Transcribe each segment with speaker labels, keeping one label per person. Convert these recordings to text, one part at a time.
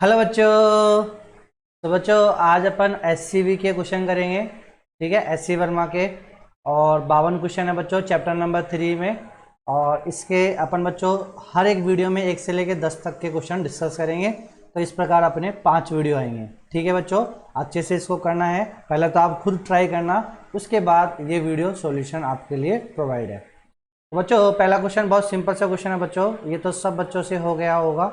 Speaker 1: Hello बच्चों। तो बच्चों आज अपन एससीवी के क्वेश्चन करेंगे। ठीक है, एससी वर्मा के। और 52 क्वेश्चन है बच्चों चैप्टर नंबर 3 में। और इसके अपन बच्चों हर एक वीडियो में 1 से लेकर 10 तक के क्वेश्चन डिस्कस करेंगे। तो इस प्रकार अपने 5 वीडियो आएंगे। ठीक है बच्चों, अच्छे से इसको करना है। पहले तो आप खुद ट्राई करना, उसके बाद ये वीडियो सॉल्यूशन आपके लिए प्रोवाइड है। तो बच्चों पहला क्वेश्चन बहुत सिंपल सा क्वेश्चन है बच्चों, ये तो सब बच्चों से हो गया होगा।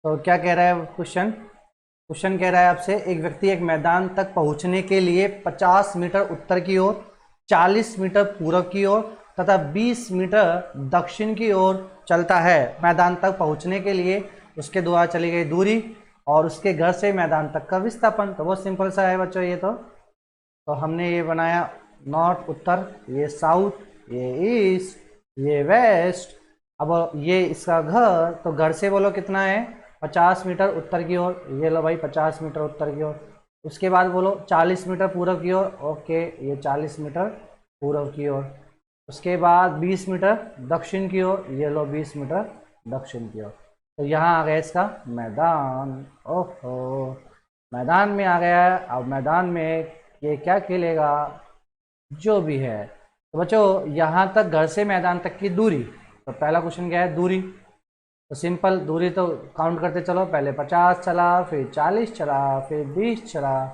Speaker 1: तो क्या कह रहा है क्वेश्चन? क्वेश्चन कह रहा है आपसे, एक व्यक्ति एक मैदान तक पहुंचने के लिए 50 मीटर उत्तर की ओर, 40 मीटर पूर्व की ओर तथा 20 मीटर दक्षिण की ओर चलता है। मैदान तक पहुंचने के लिए उसके द्वारा चली गई दूरी और उसके घर से मैदान तक का विस्थापन। तो बहुत सिंपल सा है बच्चों ये तो हमने ये बनाया नॉर्थ उत्तर, ये साउथ, ये ईस्ट, ये वेस्ट। अब ये इसका घर, तो घर से बोलो कितना है? 50 मीटर उत्तर की ओर। ये लो भाई 50 मीटर उत्तर की ओर। उसके बाद बोलो 40 मीटर पूर्व की ओर। ओके, ये 40 मीटर पूर्व की ओर। उसके बाद 20 मीटर दक्षिण की ओर। ये लो 20 मीटर दक्षिण की ओर। तो यहाँ आ गया इसका मैदान। ओहो, मैदान में आ गया है। अब मैदान में ये क्या खेलेगा? जो भी है। तो बच्चों यहाँ तक घर से मैदान तक की दूरी, तो पहला क्वेश्चन क्या है? दूरी। तो सिंपल दूरी तो काउंट करते चलो, पहले 50 चला, फिर 40 चला, फिर 20 चला,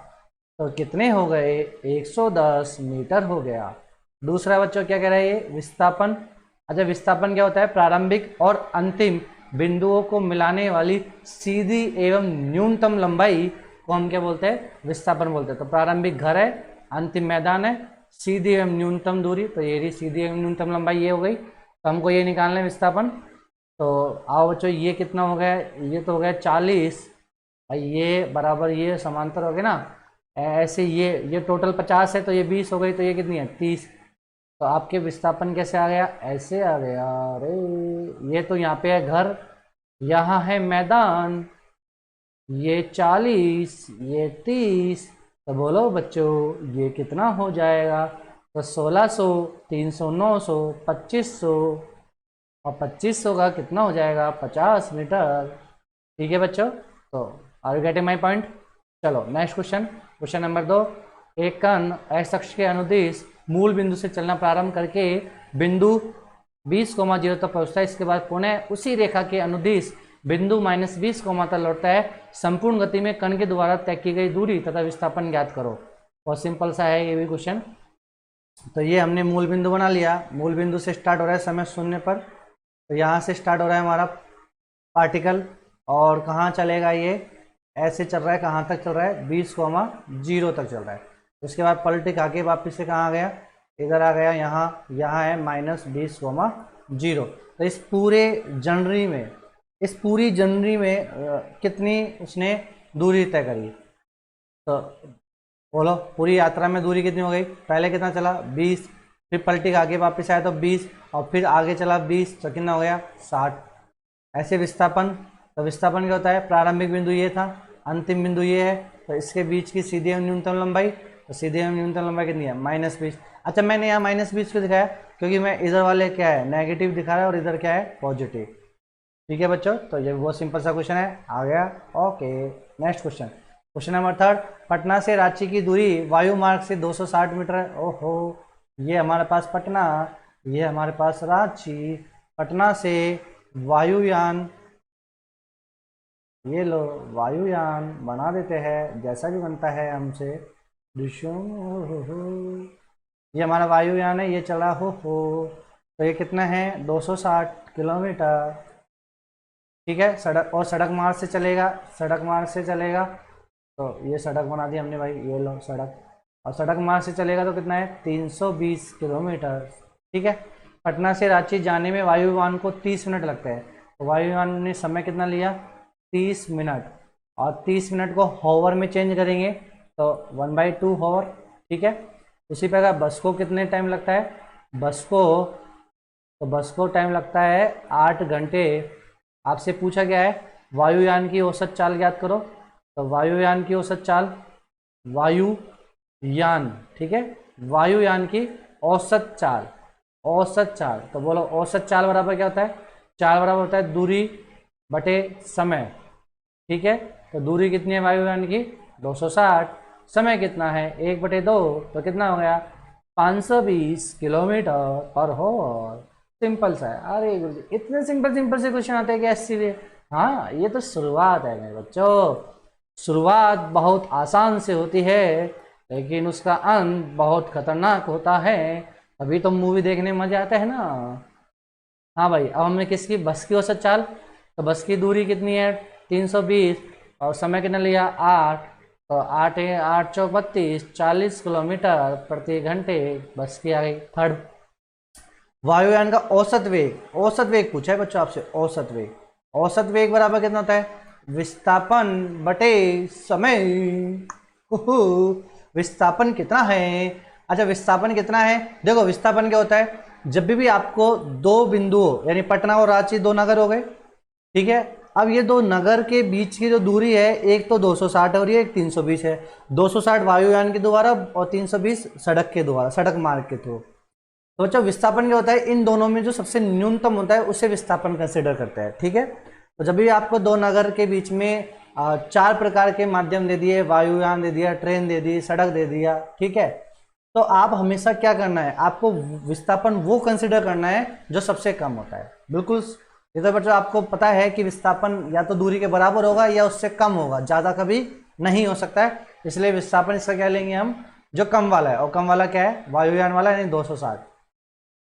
Speaker 1: तो कितने हो गए? 110 मीटर हो गया। दूसरा बच्चों क्या कह रहा है ये? विस्थापन। अच्छा, विस्थापन क्या होता है? प्रारंभिक और अंतिम बिंदुओं को मिलाने वाली सीधी एवं न्यूनतम लंबाई को हम क्या बोलते हैं? विस्थापन बोलते हैं। तो प्रारंभिक घर है, अंतिम मैदान है, सीधी एवं न्यूनतम दूरी, तो ये रही सीधी एवं न्यूनतम लंबाई, ये हो गई। तो हमको ये निकालना है विस्थापन। तो आओ बच्चों, ये कितना हो गया? ये तो हो गया 40, और ये बराबर ये समांतर हो गए ना। ऐसे ये टोटल 50 है, तो ये 20 हो गई, तो ये कितनी है? 30। तो आपके विस्थापन कैसे आ गया? ऐसे आ गया। अरे ये तो यहाँ पे है घर, यहाँ है मैदान, ये 40, ये 30। तो बोलो बच्चों ये कितना हो जाएगा? तो 1600, 300, 900, 2500, और 2500 का कितना हो जाएगा? 50 मीटर। ठीक है बच्चों, तो are you getting my point? चलो नेक्स्ट क्वेश्चन, क्वेश्चन नंबर 2। एक कण एक्स अक्ष के अनुदिश मूल बिंदु से चलना प्रारंभ करके बिंदु 20,0 तक पहुंचता है। इसके बाद पुनः उसी रेखा के अनुदिश बिंदु -20, तक लौटता है। संपूर्ण गति में कण के द्वारा तय की गई दूरी तथा विस्थापन ज्ञात करो। बहुत सिंपल सा है ये भी क्वेश्चन। तो ये हमने मूल बिंदु बना लिया। मूल बिंदु से स्टार्ट हो रहा है समय शून्य पर, तो यहाँ से स्टार्ट हो रहा है हमारा पार्टिकल, और कहाँ चलेगा ये? ऐसे चल रहा है, कहाँ तक चल रहा है? 20,0 तक चल रहा है। उसके बाद पलटी खा के वापिस से कहाँ आ गया? इधर आ गया, यहाँ यहाँ है -20,0। तो इस पूरे जनवरी में, इस पूरी जनवरी में कितनी उसने दूरी तय करी? तो बोलो पूरी यात्रा में दूरी कितनी हो गई? पहले कितना चला? 20, फिर पलटी आगे वापस आया तो 20, और फिर आगे चला 20, तो कितना हो गया? 60। ऐसे विस्थापन, तो विस्थापन क्या होता है? प्रारंभिक बिंदु ये था, अंतिम बिंदु ये है, तो इसके बीच की सीधी एवं न्यूनतम लंबाई, तो सीधी एवं न्यूनतम लंबाई कितनी है? -20। अच्छा, मैंने यहाँ -20 क्यों दिखाया? क्योंकि मैं इधर वाले क्या है? नेगेटिव दिखा रहा है, और इधर क्या है? पॉजिटिव। ठीक है बच्चों, तो ये बहुत सिंपल सा क्वेश्चन है, आ गया। Okay, next question, question number 3। Patna से रांची की दूरी वायु मार्ग से 260 मीटर है। ओहो, ये हमारे पास पटना, ये हमारे पास रांची। पटना से वायुयान, ये लो वायुयान बना देते हैं, जैसा भी बनता है हमसे। ये हमारा वायुयान है, ये चला हो। तो ये कितना है? 260 किलोमीटर। ठीक है, सड़क, और सड़क मार्ग से चलेगा, सड़क मार्ग से चलेगा, तो ये सड़क बना दी हमने भाई, ये लो सड़क। और सड़क मार्ग से चलेगा तो कितना है? 320 किलोमीटर। ठीक है, पटना से रांची जाने में वायुयान को 30 मिनट लगते हैं। तो वायुयान ने समय कितना लिया? 30 मिनट। और 30 मिनट को हॉवर में चेंज करेंगे तो 1/2 हॉवर। ठीक है, उसी प्रकार बस को कितने टाइम लगता है? बस को टाइम लगता है 8 घंटे। आपसे पूछा गया है वायुयान की औसत चाल ज्ञात करो। तो वायुयान की औसत चाल, वायुयान, ठीक है, वायुयान की औसत चाल, औसत चाल। तो बोलो औसत चाल बराबर क्या होता है? चाल बराबर होता है दूरी बटे समय। ठीक है। तो दूरी कितनी है वायुयान की 260, समय कितना है 1/2, तो कितना हो गया 520 किलोमीटर पर आवर। सिंपल सा है। अरे गुरु जी इतने सिंपल सिंपल से क्वेश्चन आते हैं कि एससीवी। हाँ ये तो शुरुआत है मेरे बच्चों, शुरुआत बहुत आसान से होती है लेकिन उसका अंत बहुत खतरनाक होता है। अभी तो मूवी देखने में मजा आता है ना। हाँ भाई, अब हमने किसकी बस की औसत चाल, तो बस की दूरी कितनी है 320 और समय कितना लिया 8, तो 8 8 चौक 32, 40 किलोमीटर प्रति घंटे बस की आ गई। थर्ड, वायुयान का औसत वेग, औसत वेग पूछा है बच्चों आपसे, औसत वेग। औसत वेग बराबर कितना होता है विस्थापन बटे समय। उहु, विस्थापन कितना है। अच्छा विस्थापन कितना है, देखो विस्थापन क्या होता है, जब भी आपको दो बिंदुओं यानी पटना और रांची दो नगर हो गए, ठीक है। अब ये दो नगर के बीच की जो दूरी है, एक तो 260 और ये एक 320 है। 260 वायुयान के द्वारा और 320 सड़क के द्वारा, सड़क मार्ग के थ्रू। तो बच्चों विस्थापन क्या होता है, इन दोनों में जो सबसे न्यूनतम होता है उसे विस्थापन कंसिडर करते हैं, ठीक है। तो जब भी आपको दो नगर के बीच में 4 प्रकार के माध्यम दे दिए, वायुयान दे दिया, ट्रेन दे दी, सड़क दे दिया, ठीक है, तो आप हमेशा क्या करना है, आपको विस्थापन वो कंसिडर करना है जो सबसे कम होता है। बिल्कुल, ये तो बच्चों आपको पता है कि विस्थापन या तो दूरी के बराबर होगा या उससे कम होगा, ज़्यादा कभी नहीं हो सकता है। इसलिए विस्थापन इसका क्या लेंगे हम, जो कम वाला है, और कम वाला क्या है वायुयान वाला यानी 260,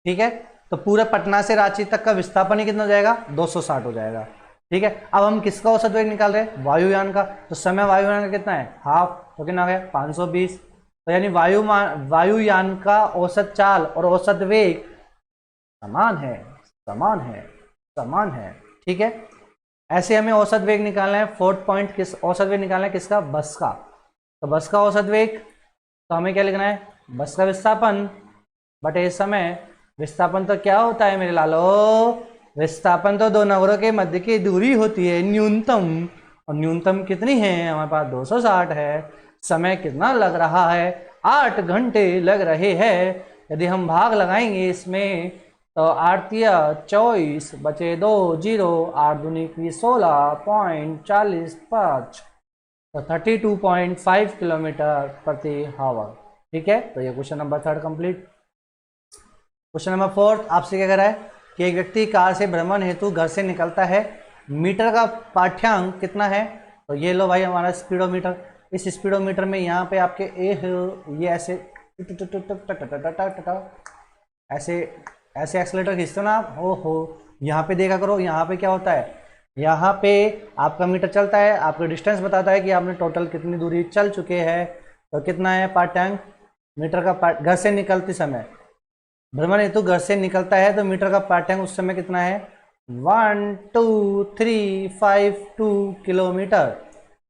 Speaker 1: ठीक है। तो पूरे पटना से रांची तक का विस्थापन ही कितना हो जाएगा 260 हो जाएगा, ठीक है। अब हम किसका औसत वेग निकाल रहे हैं, वायुयान का। तो समय वायुयान का कितना है हाफ, तो कितना हो गया 520। तो यानी वायुयान का औसत चाल और औसत वेग समान है, समान है, समान है, ठीक है। ऐसे हमें औसत वेग निकालना है। फोर्थ पॉइंट, किस औसत वेग निकालना है किसका, बस का। तो बस का औसत वेग, तो हमें क्या लिखना है, बस का विस्थापन बटे समय। विस्थापन तो क्या होता है मेरे लालो, विस्थापन तो दो नगरों के मध्य की दूरी होती है न्यूनतम, और न्यूनतम कितनी है हमारे पास 260 है। समय कितना लग रहा है 8 घंटे लग रहे हैं। यदि हम भाग लगाएंगे इसमें तो 8 तिया 24 बचे 2 जीरो, 8 दूनी की 16.45, तो 32.5 किलोमीटर प्रति आवर, ठीक है। तो ये question number 3 complete. Question number 4 आपसे क्या कह रहा है कि एक व्यक्ति कार से भ्रमण हेतु घर से निकलता है, मीटर का पाठ्यांक कितना है। तो ये लो भाई हमारा स्पीडोमीटर। इस स्पीडोमीटर में यहाँ पे आपके ये ऐसे ऐसे ऐसे एक्सीलेटर खींचते हो ना आप, ओहो यहाँ पे देखा करो, यहाँ पे क्या होता है, यहाँ पे आपका मीटर चलता है, आपका डिस्टेंस बताता है कि आपने टोटल कितनी दूरी चल चुके हैं। तो कितना है पाठ्यांक, मीटर का घर से निकलते समय, भ्रमण हेतु घर से निकलता है तो मीटर का पाठ्यांक उस समय कितना है 12352 किलोमीटर।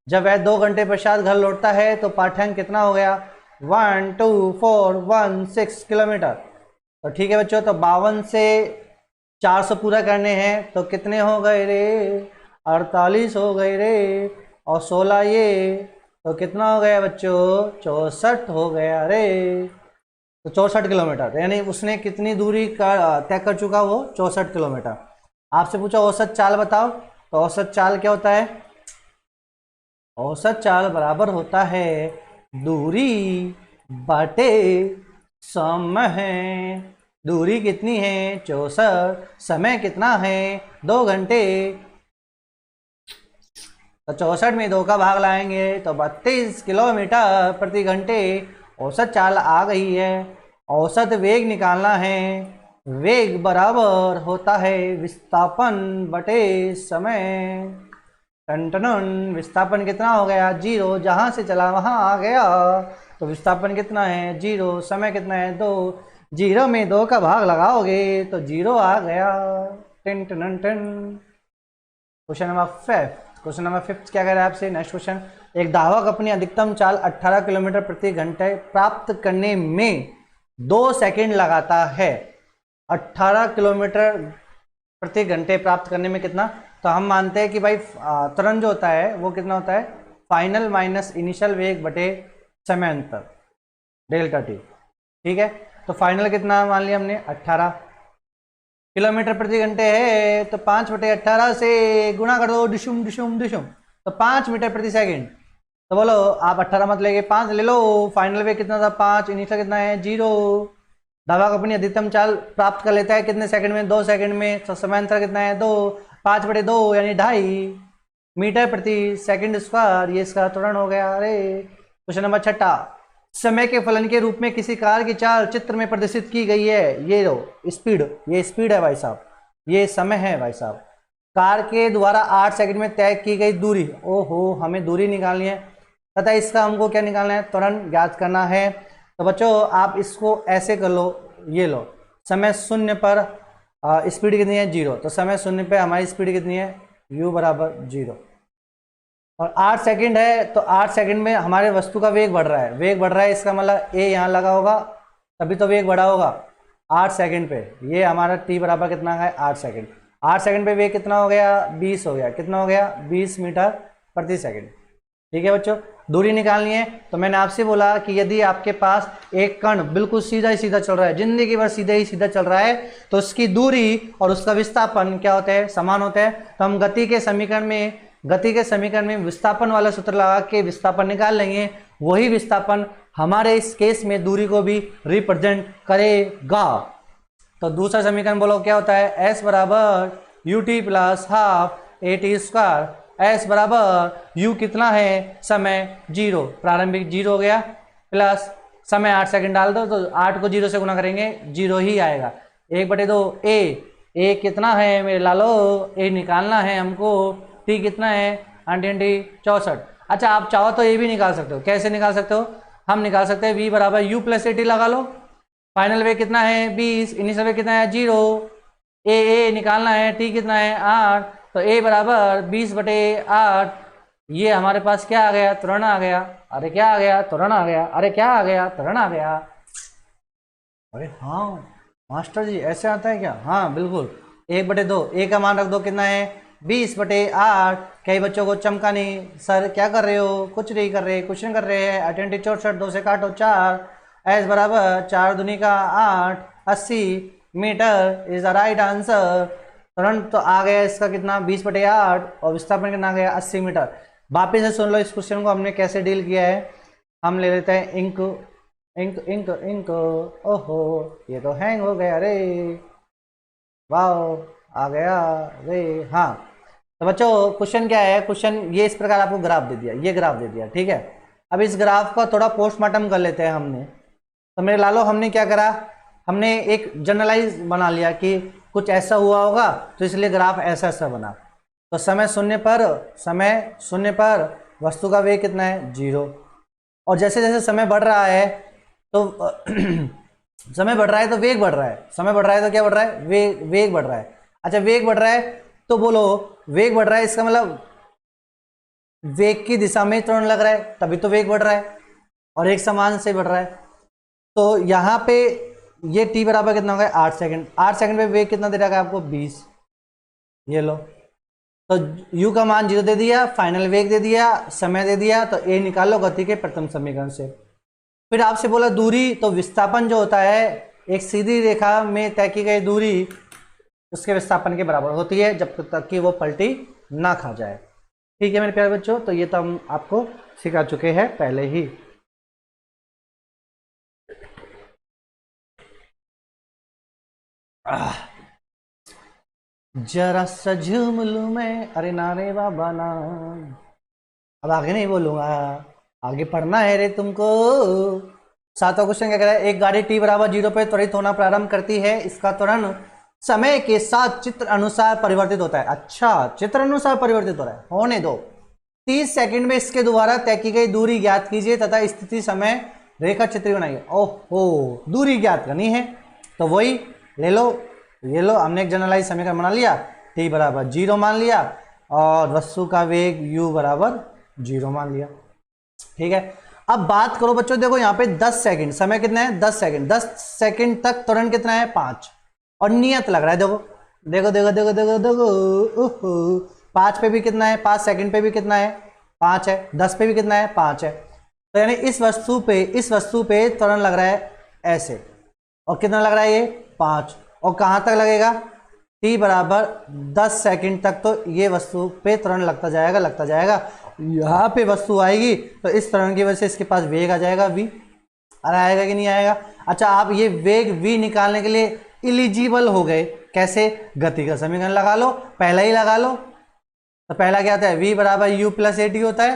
Speaker 1: जब वह 2 घंटे पश्चात घर लौटता है तो पाठ्यांक कितना हो गया 12416 किलोमीटर। तो ठीक है बच्चों, तो 52 से 400 पूरा करने हैं तो कितने हो गए रे 48 हो गए रे, और 16 ये तो कितना हो गया बच्चों 64 हो गया रे। तो 64 किलोमीटर, यानी उसने कितनी दूरी का तय कर चुका, वो 64 किलोमीटर। आपसे पूछा औसत चाल बताओ, तो औसत चाल क्या होता है, औसत चाल बराबर होता है दूरी बटे समय। दूरी कितनी है 64, समय कितना है 2 घंटे, तो 64 में 2 का भाग लाएंगे तो 32 किलोमीटर प्रति घंटे औसत चाल आ गई है। औसत वेग निकालना है, वेग बराबर होता है विस्थापन बटे समय। टन विस्थापन कितना हो गया 0, जहां से चला वहां आ गया, तो विस्थापन कितना है 0, समय कितना है 2, 0 में 2 का भाग लगाओगे तो 0 आ गया। टन टन टन। क्वेश्चन नंबर 5, क्वेश्चन नंबर 5 क्या कह रहा है आपसे, नेक्स्ट क्वेश्चन। एक धावक अपनी अधिकतम चाल 18 किलोमीटर प्रति घंटे प्राप्त करने में 2 सेकंड लगाता है। 18 किलोमीटर प्रति घंटे प्राप्त करने में कितना, तो हम मानते हैं कि भाई त्वरण जो होता है वो कितना होता है फाइनल माइनस इनिशियल वेग बटे समय अंतर डेल्टा टी, ठीक है। तो फाइनल कितना मान लिया हमने 18 किलोमीटर प्रति घंटे है, तो 5/18 से गुणा कर दो, डिशुम डिशुम डिशुम, तो 5 मीटर प्रति सेकंड। तो बोलो आप 18 मत लेके 5 ले लो। फाइनल वेग कितना था 5, इनिशियल कितना है 0। दवा अपनी अधिकतम चाल प्राप्त कर लेता है कितने सेकंड में, 2 सेकंड में। तो समांतर कितना है 2, 5/2 यानी 2.5 मीटर प्रति सेकंड स्क्वायर। ये इसका त्वरण हो गया। अरे क्वेश्चन नंबर 6, समय के फलन के रूप में किसी कार की चाल चित्र में प्रदर्शित की गई है। ये लो स्पीड, ये स्पीड है भाई साहब, ये समय है भाई साहब। कार के द्वारा 8 सेकंड में तय की गई दूरी। ओहो, हमें दूरी निकालनी है तथा इसका हमको क्या निकालना है, त्वरण ज्ञात करना है। तो बच्चों आप इसको ऐसे कर लो, ये लो समय 0 पर स्पीड कितनी है 0, तो समय 0 पे हमारी स्पीड कितनी है u बराबर 0। और 8 सेकंड है तो 8 सेकंड में हमारे वस्तु का वेग बढ़ रहा है, वेग बढ़ रहा है इसका मतलब a यहाँ लगा होगा तभी तो वेग बढ़ा होगा 8 सेकंड पे। ये हमारा t बराबर कितना है 8 सेकंड। 8 सेकंड पे वेग कितना हो गया 20 हो गया। कितना हो गया 20 मीटर प्रति सेकंड। ठीक है बच्चों, दूरी निकालनी है। तो मैंने आपसे बोला कि यदि आपके पास एक कण बिल्कुल सीधा ही सीधा चल रहा है, जिंदगी भर सीधा ही सीधा चल रहा है, तो उसकी दूरी और उसका विस्थापन क्या होते हैं, समान होते हैं। तो हम गति के समीकरण में विस्थापन वाला सूत्र लगा के विस्थापन निकाल लेंगे। वही विस्थापन हमारे इस केस में दूरी को भी रिप्रेजेंट करेगा। तो दूसरा समीकरण बोलो क्या होता है, s बराबर ut plus half at²। s बराबर u कितना है समय 0, प्रारंभिक 0 हो गया, प्लस समय 8 सेकंड डाल दो तो 8 को 0 से गुना करेंगे 0 ही आएगा। 1/2 a कितना है मेरे लालो, a निकालना है हमको। t कितना है 64। अच्छा आप चाहो तो ये भी निकाल सकते हो। कैसे निकाल सकते हो, हम निकाल सकते हैं v बराबर u प्लस at लगा लो। फाइनल वेग कितना है 20, इनिशियल वेग कितना है 0, a निकालना है, t कितना है 8, तो a बराबर 20/8। ये हमारे पास क्या आ गया, त्वरण आ गया। अरे क्या आ गया, त्वरण आ गया। अरे क्या आ गया, त्वरण आ गया। अरे हाँ मास्टर जी ऐसे आता है क्या, हाँ बिल्कुल। 1/2 a का मान रख दो, कितना है 20/8। कई बच्चों को चमका नहीं, सर क्या कर रहे हो, कुछ नहीं कर रहे, क्वेश्चन कर रहे हैं। अटेंटिव 64, 2 से काटो 4। s बराबर 4 दूनी का 8, 80 metre is the right answer. तुरंत तो आ गया इसका कितना 20/8 और विस्थापन कितना आ गया 80 मीटर। वापिस से सुन लो इस क्वेश्चन को हमने कैसे डील किया है। हम ले लेते हैं इंक इंक इंक इंक। ओहो ये तो हैंग हो गया रे, वाह आ गया रे। हाँ तो बच्चों क्वेश्चन क्या है, क्वेश्चन ये इस प्रकार आपको ग्राफ दे दिया, ये ग्राफ दे दिया, ठीक है। अब इस ग्राफ का थोड़ा पोस्टमार्टम कर लेते हैं हमने। तो मेरे लालो हमने क्या करा, हमने एक जनरलाइज बना लिया कि कुछ ऐसा हुआ होगा तो इसलिए ग्राफ ऐसा ऐसा बना। तो समय 0 पर वस्तु का वेग कितना है 0, और जैसे जैसे समय बढ़ रहा है तो समय बढ़ रहा है तो वेग बढ़ रहा है, समय बढ़ रहा है तो क्या बढ़ रहा है वेग बढ़ रहा है। अच्छा वेग बढ़ रहा है तो बोलो वेग बढ़ रहा है इसका मतलब वेग की दिशा में त्वरण लग रहा है तभी तो वेग बढ़ रहा है और एक समान से बढ़ रहा है। तो यहाँ पे ये t बराबर कितना होगा 8 सेकंड। 8 सेकंड पे वेग कितना दे रहा है आपको 20। ये लो तो u का मान 0 दे दिया, फाइनल वेग दे दिया, समय दे दिया, तो a निकालो गति के प्रथम समीकरण से। फिर आपसे बोला दूरी, तो विस्थापन जो होता है एक सीधी रेखा में तय की गई दूरी उसके विस्थापन के बराबर होती है जब तक कि वो पलटी ना खा जाए। ठीक है मेरे प्यारे बच्चों, तो ये तो हम आपको सिखा चुके हैं पहले ही। जरा सा झूम लूं मैं, अरे नारे बाबा ना। अब आगे नहीं बोलूंगा, आगे पढ़ना है रे तुमको। 7वां क्वेश्चन क्या कह रहा है, एक गाड़ी t बराबर 0 पे त्वरित होना प्रारंभ करती है, इसका त्वरण समय के साथ चित्र अनुसार परिवर्तित होता है। अच्छा चित्र अनुसार परिवर्तित हो रहा है, होने दो। 30 सेकंड में इसके द्वारा तय की गई दूरी ज्ञात कीजिए तथा स्थिति समय रेखा चित्र बनाइए। ओहो दूरी ज्ञात करनी है तो वही ले लो, ये लो हमने एक जनरलाइज समीकरण बना लिया, t बराबर 0 मान लिया और वस्तु का वेग u बराबर 0 मान लिया। ठीक है, अब बात करो बच्चों, देखो यहाँ पे 10 सेकंड, समय कितना है 10 सेकंड, 10 सेकंड तक त्वरण कितना है 5 और नियत लग रहा है। देखो देखो देखो देखो देखो देखो 5 पे भी कितना है, 5 सेकंड पे भी कितना है 5 है, 10 पे भी कितना है 5 है। तो यानी इस वस्तु पे त्वरण लग रहा है ऐसे, और कितना लग रहा है ये 5, और कहाँ तक लगेगा t बराबर 10 सेकंड तक तो ये वस्तु पे त्वरण लगता जाएगा। यहाँ पे वस्तु आएगी तो इस त्वरण की वजह से इसके पास वेग आ जाएगा v। आएगा कि नहीं आएगा? अच्छा, आप ये वेग v निकालने के लिए इलिजिबल हो गए। कैसे? गति का समीकरण लगा लो, पहला ही लगा लो। तो पहला क्या होता है? v बराबर u प्लस at होता है।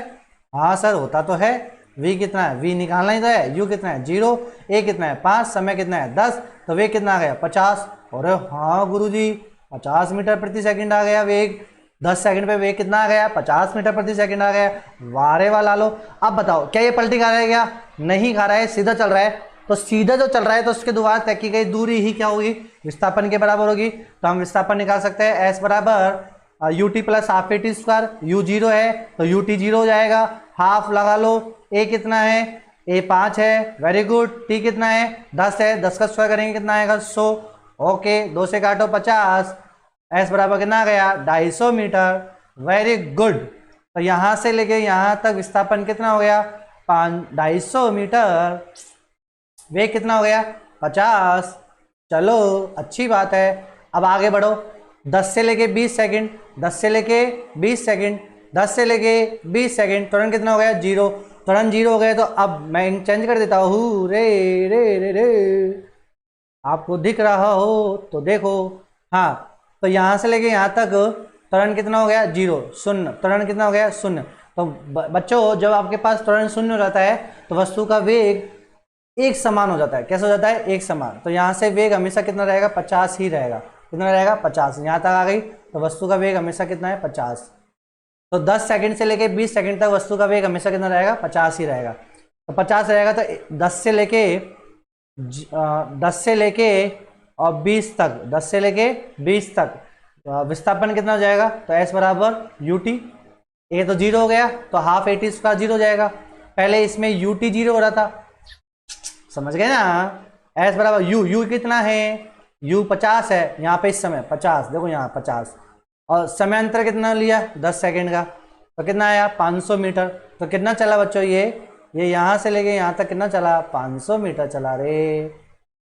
Speaker 1: हाँ सर, होता तो है। v कितना है? v निकालना ही तो है। u कितना है? 0। a कितना है? 5। समय कितना है? 10। तो वेग कितना आ गया? 50। अरे हाँ गुरुजी, 50 मीटर प्रति सेकंड आ गया वेग। 10 सेकंड पे वेग कितना आ गया? 50 मीटर प्रति सेकंड आ गया। वारे वाह ला लो। अब बताओ, क्या ये पलटी खा रहा है? क्या नहीं खा रहा है, सीधा चल रहा है। तो सीधा जो चल रहा है तो उसके द्वारा तय की गई दूरी ही क्या होगी? विस्थापन के बराबर होगी। तो हम विस्थापन निकाल सकते हैं। s बराबर ut plus half at square. u 0 है तो ut 0 हो जाएगा। हाफ लगा लो। a कितना है? a 5 है। Very good. t कितना है? 10 है। 10 का स्क्वायर करेंगे कितना आएगा? 100। ओके, 2 से काटो 50। s बराबर कितना आ गया? 250 मीटर। Very good. तो यहां से लेके यहां तक विस्थापन कितना हो गया? 250 मीटर। वेग कितना हो गया? 50। चलो अच्छी बात है। अब आगे बढ़ो। 10 से लेके 20 सेकंड, 10 से लेके 20 सेकंड, 10 से लेके 20 सेकंड। त्वरण कितना हो गया? 0। त्वरण 0 हो गया। तो अब मैं चेंज कर देता हूँ। रे रे रे रे, आपको दिख रहा हो तो देखो। हाँ, तो यहाँ से लेके यहाँ तक त्वरण कितना हो गया? 0। शून्य। त्वरण कितना हो गया? 0। तो बच्चों, जब आपके पास त्वरण 0 हो जाता है तो वस्तु का वेग एक समान हो जाता है। कैसे हो जाता है? एक समान। तो यहाँ से वेग हमेशा कितना रहेगा? 50 ही रहेगा। कितना रहेगा? 50। यहाँ तक आ गई तो वस्तु का वेग हमेशा कितना है? 50। तो 10 सेकंड से लेके 20 सेकंड तक वस्तु का वेग हमेशा कितना रहेगा? 50 ही रहेगा। तो 50 रहेगा तो 10 से लेके और 20 तक, 10 से लेके 20 तक विस्थापन कितना हो जाएगा? तो s बराबर ut। a तो 0 हो गया तो हाफ at स्क्वायर 0 हो जाएगा। पहले इसमें ut 0 हो रहा था, समझ गए ना? s बराबर u कितना है? u 50 है। यहाँ पे इस समय 50, देखो यहाँ 50, और समय अंतर कितना लिया? 10 सेकंड का। तो कितना आया? 500 मीटर। तो कितना चला बच्चों? ये यहाँ से लेके यहाँ तक कितना चला? 500 मीटर चला रे।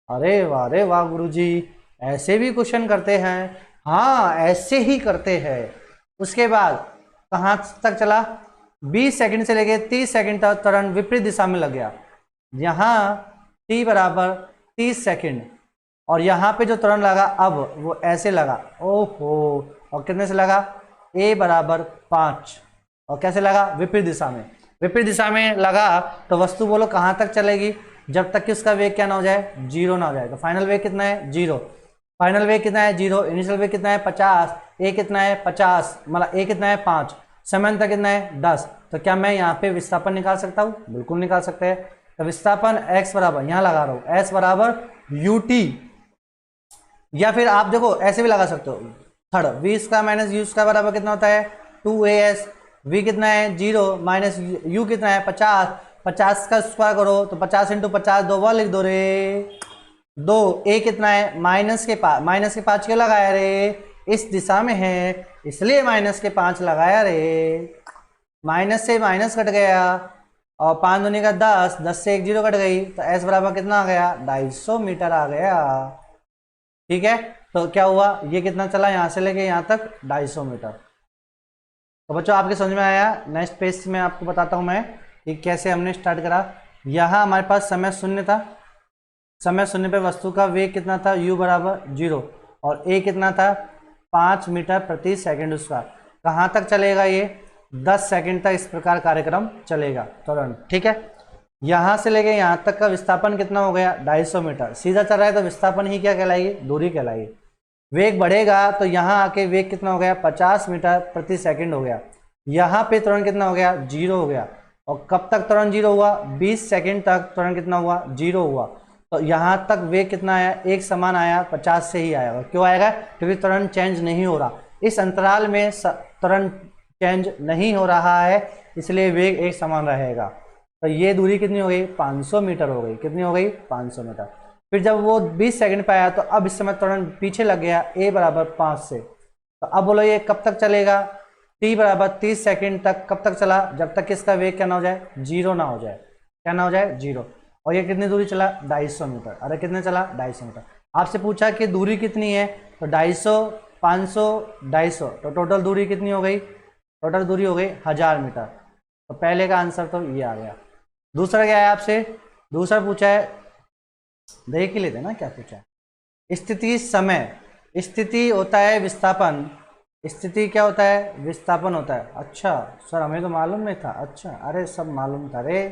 Speaker 1: अरे वाह गुरुजी, ऐसे भी क्वेश्चन करते हैं। हाँ, ऐसे ही करते हैं। उसके बाद कहाँ तक चला? 20 सेकंड से लेके 30 सेकंड तक त्वरण विपरीत दिशा में लग गया। यहाँ t बराबर 30 सेकंड और यहाँ पे जो त्वरण लगा अब वो ऐसे लगा। ओहो, और कितने से लगा? a बराबर 5। और कैसे लगा? विपरीत दिशा में। विपरीत दिशा में लगा तो वस्तु बोलो कहाँ तक चलेगी? जब तक कि उसका वेग क्या ना हो जाए? 0 ना हो जाए। तो फाइनल वेग कितना है? 0। फाइनल वेग कितना है? 0। इनिशियल वेग कितना है? 50। a कितना है? 50, मतलब a कितना है? 5। समय अंतर कितना है? 10। तो क्या मैं यहाँ पे विस्थापन निकाल सकता हूँ? बिल्कुल निकाल सकते हैं। तो विस्थापन x बराबर, यहाँ लगा रहा हूँ, s बराबर ut, या फिर आप देखो ऐसे भी लगा सकते हो। Third v square minus u square बराबर कितना होता है? 2as। v कितना है? 0 माइनस u कितना है? 50। 50 का स्क्वायर करो तो 50 इंटू 50, 2 बार लिख दो रे। 2। a कितना है? माइनस के 5 क्यों लगाया रे? इस दिशा में है इसलिए माइनस के 5 लगाया रे। माइनस से माइनस कट गया और 5 दूनी का 10, 10 से 1 0 कट गई। तो s बराबर कितना आ गया? 250 मीटर आ गया। ठीक है, तो क्या हुआ? ये कितना चला यहाँ से लेके यहाँ तक? 250 मीटर। तो बच्चों आपके समझ में आया? नेक्स्ट पेज में आपको बताता हूँ मैं कि कैसे हमने स्टार्ट करा। यहाँ हमारे पास समय 0 था। समय 0 पे वस्तु का वेग कितना था? u बराबर 0 और a कितना था? 5 मीटर प्रति सेकंड उसका। कहाँ तक चलेगा ये? 10 सेकंड तक इस प्रकार कार्यक्रम चलेगा तुरंत। ठीक है, यहाँ से लेके यहाँ तक का विस्थापन कितना हो गया? 250 मीटर। सीधा चल रहा है तो विस्थापन ही क्या कहलाएगी? दूरी कहलाएगी। वेग बढ़ेगा तो यहाँ आके वेग कितना हो गया? 50 मीटर प्रति सेकंड हो गया। यहाँ पे त्वरण कितना हो गया? 0 हो गया। और कब तक त्वरण 0 हुआ? 20 सेकंड तक त्वरण कितना हुआ? 0 हुआ। तो यहाँ तक वेग कितना आया? एक समान आया, 50 से ही आएगा। क्यों आएगा? क्योंकि त्वरण चेंज नहीं हो रहा। इस अंतराल में त्वरण चेंज नहीं हो रहा है, इसलिए वेग एक समान रहेगा। तो ये दूरी कितनी हो गई? 500 मीटर हो गई। कितनी हो गई? 500 मीटर। फिर जब वो 20 सेकंड पे आया तो अब इस समय त्वरण पीछे लग गया, a बराबर 5 से। तो अब बोलो ये कब तक चलेगा? t बराबर 30 सेकंड तक। कब तक चला? जब तक इसका वेग क्या ना हो जाए? 0 ना हो जाए। क्या ना हो जाए? 0। और ये कितनी दूरी चला? 250 मीटर। अरे कितने चला? 250 मीटर। आपसे पूछा कि दूरी कितनी है, तो 250 500, 250, तो टोटल दूरी कितनी हो गई? टोटल दूरी हो गई 1000 मीटर। तो पहले का आंसर तो ये आ गया। दूसरा क्या है आपसे? दूसरा पूछा है, देख ही लेते ना क्या पूछा है। स्थिति समय, स्थिति होता है विस्थापन, स्थिति क्या होता है? विस्थापन होता है। अच्छा सर हमें तो मालूम नहीं था। अच्छा अरे सब मालूम था रे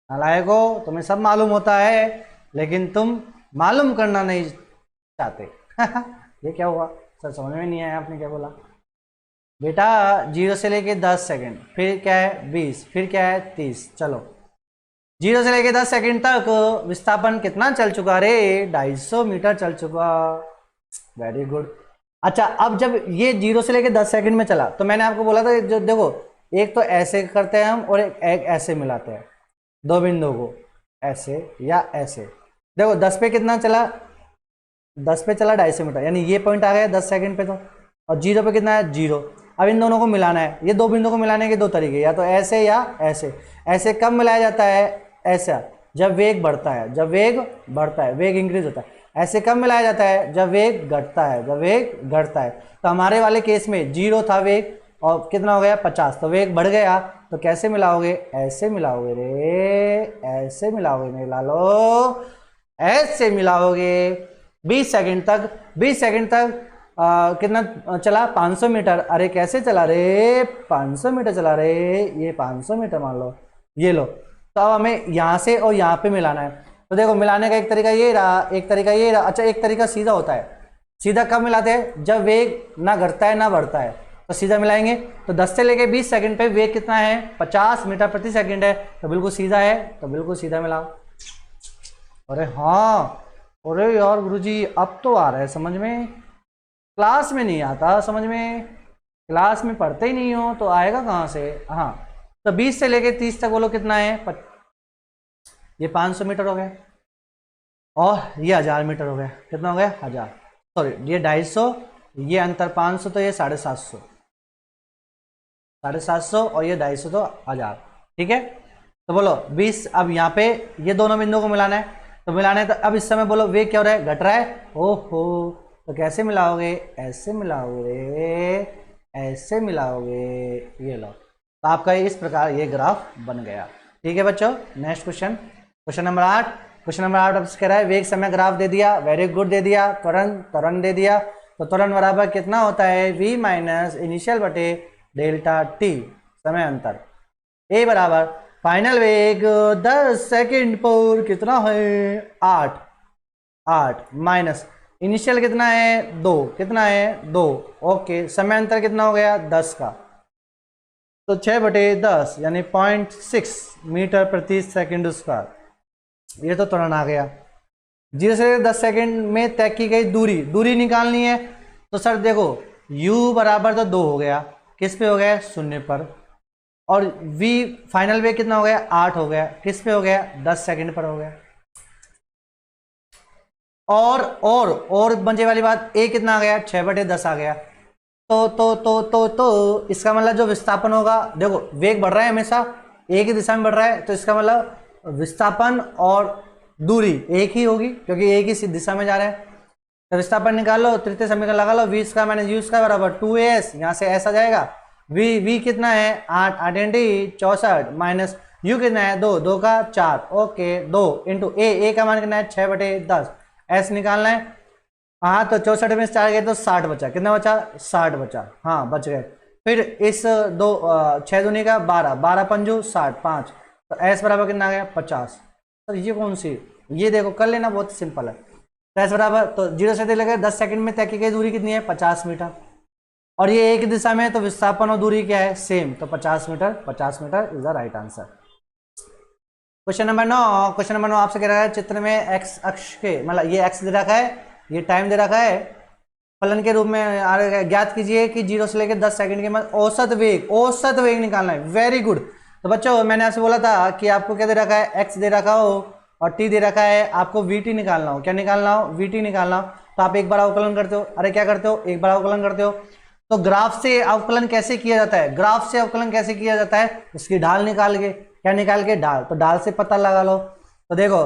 Speaker 1: नालायको, तुम्हें सब मालूम होता है लेकिन तुम मालूम करना नहीं चाहते। ये क्या हुआ सर? समझ में नहीं आया आपने क्या बोला। बेटा 0 से लेके 10 सेकंड, फिर क्या है 20, फिर क्या है 30। चलो 0 से लेके 10 सेकंड तक विस्थापन कितना चल चुका रे? 250 मीटर चल चुका। Very good. अच्छा अब जब ये 0 से लेके 10 सेकंड में चला तो मैंने आपको बोला था जो देखो, एक तो ऐसे करते हैं हम और एक ऐसे मिलाते हैं दो बिंदु को, ऐसे या ऐसे। देखो 10 पे कितना चला? 10 पे चला 250 मीटर, यानी ये पॉइंट आ गया 10 सेकंड पे तो। और 0 पे कितना है? 0। अब इन दोनों को मिलाना है। ये दो बिंदु को मिलाने के दो तरीके, या तो ऐसे या ऐसे। ऐसे कब मिलाया जाता है? ऐसा जब वेग बढ़ता है, जब वेग बढ़ता है, वेग इंक्रीज होता है। ऐसे कब मिलाया जाता है? जब वेग घटता है, जब वेग घटता है। तो हमारे वाले केस में 0 था वेग और कितना हो गया? 50, तो वेग बढ़ गया। तो कैसे मिलाओगे? ऐसे मिलाओगे रे, ऐसे मिलाओगे मेरे लालो, ऐसे मिलाओगे। 20 सेकंड तक, 20 सेकंड तक कितना चला? 500 मीटर। अरे कैसे चला रे? 500 मीटर चला रे, ये 500 मीटर मान लो, ये लो। तो अब हमें यहाँ से और यहाँ पे मिलाना है। तो देखो मिलाने का एक तरीका ये रहा, एक तरीका ये रहा। अच्छा एक तरीका सीधा होता है। सीधा कब मिलाते हैं? जब वेग ना घटता है ना बढ़ता है, तो सीधा मिलाएंगे। तो 10 से लेके 20 सेकंड पे वेग कितना है? 50 मीटर प्रति सेकंड है, तो बिल्कुल सीधा है, तो बिल्कुल सीधा मिलाओ। अरे हाँ, अरे यार गुरुजी अब तो आ रहा है समझ में, क्लास में नहीं आता समझ में, क्लास में पढ़ते ही नहीं हो तो आएगा कहाँ से? हाँ तो 20 से लेके 30 तक बोलो कितना है? ये 500 मीटर हो गया और ये 1000 मीटर हो गया। कितना हो गया? 1000, सॉरी ये 250, ये अंतर 500, तो ये 750, 750 और ये 250 तो 1000। ठीक है तो बोलो 20। अब यहाँ पे ये दोनों बिंदुओं को मिलाना है, तो मिलाना है। तो अब इस समय बोलो वेग क्या हो रहा है? घट रहा है। ओहो, तो कैसे मिलाओगे? ऐसे मिलाओगे, ऐसे मिलाओगे, ये लो। तो आपका इस प्रकार ये ग्राफ बन गया। ठीक है बच्चों, next question, question number 8। Question number 8 आपसे कह रहा है वेग समय ग्राफ दे दिया, वेरी गुड दे दिया, त्वरण, त्वरण दे दिया। तो त्वरण बराबर कितना होता है? v माइनस इनिशियल बटे डेल्टा टी, समय अंतर। ए बराबर फाइनल वेग 10 सेकंड पर कितना है? 8 माइनस इनिशियल कितना है? 2, कितना है? 2। ओके, समय अंतर कितना हो गया? 10 का, तो 6/10 यानी 0.6 मीटर प्रति सेकंड स्क्वायर। ये तो त्वरण आ गया। 0 से 10 सेकंड में तय की गई दूरी, दूरी निकालनी है। तो सर देखो u बराबर तो 2 हो गया, किस पे हो गया? 0 पर। और v फाइनल वे कितना हो गया? 8 हो गया, किस पे हो गया? 10 सेकंड पर हो गया। और मजे वाली बात, a कितना आ गया? 6/10 आ गया। तो इसका मतलब जो विस्थापन होगा, देखो वेग बढ़ रहा है हमेशा एक ही दिशा में बढ़ रहा है, तो इसका मतलब विस्थापन और दूरी एक ही होगी क्योंकि एक ही दिशा में जा रहा है। तो विस्थापन निकाल लो, तृतीय समीकरण लगा लो, v square minus u square बराबर 2as, यहाँ से ऐसा जाएगा। v कितना है? 8, 8 64 माइनस u कितना है? 2, 2 का 4, ओके 2 इंटू a का मान कितना है? 6/10, s निकालना है। हाँ तो 64 में 4 गए तो 60 बचा, कितना बचा? 60 बचा, हाँ बच गए। फिर इस 6 दूनी का 12, 12 पंजू 60, 5, तो s बराबर कितना आ गया? 50। तो ये कौन सी? ये देखो कर लेना, बहुत सिंपल है। तो s बराबर, तो 0 से लेकर 10 सेकंड में तय की गई दूरी कितनी है? 50 मीटर। और ये एक दिशा में है तो विस्थापन और दूरी क्या है? सेम, तो 50 metre, 50 metre is the right answer. Question number 9, question number 9 आपसे कह रहा है चित्र में x अक्ष के, मतलब ये x दे रखा है, ये टाइम दे रखा है, फलन के रूप में ज्ञात कीजिए कि 0 से लेकर 10 सेकंड के बाद औसत वेग निकालना है। Very good. तो बच्चों मैंने आपसे बोला था कि आपको क्या दे रखा है? x दे रखा हो और t दे रखा है, आपको vt निकालना हो। क्या निकालना हो? vt निकालना हो। तो आप एक बार अवकलन करते हो। अरे क्या करते हो? एक बार अवकलन करते हो। तो ग्राफ से अवकलन कैसे किया जाता है? ग्राफ से अवकलन कैसे किया जाता है? उसकी ढाल निकाल के, क्या निकाल के? ढाल। तो ढाल से पता लगा लो। तो देखो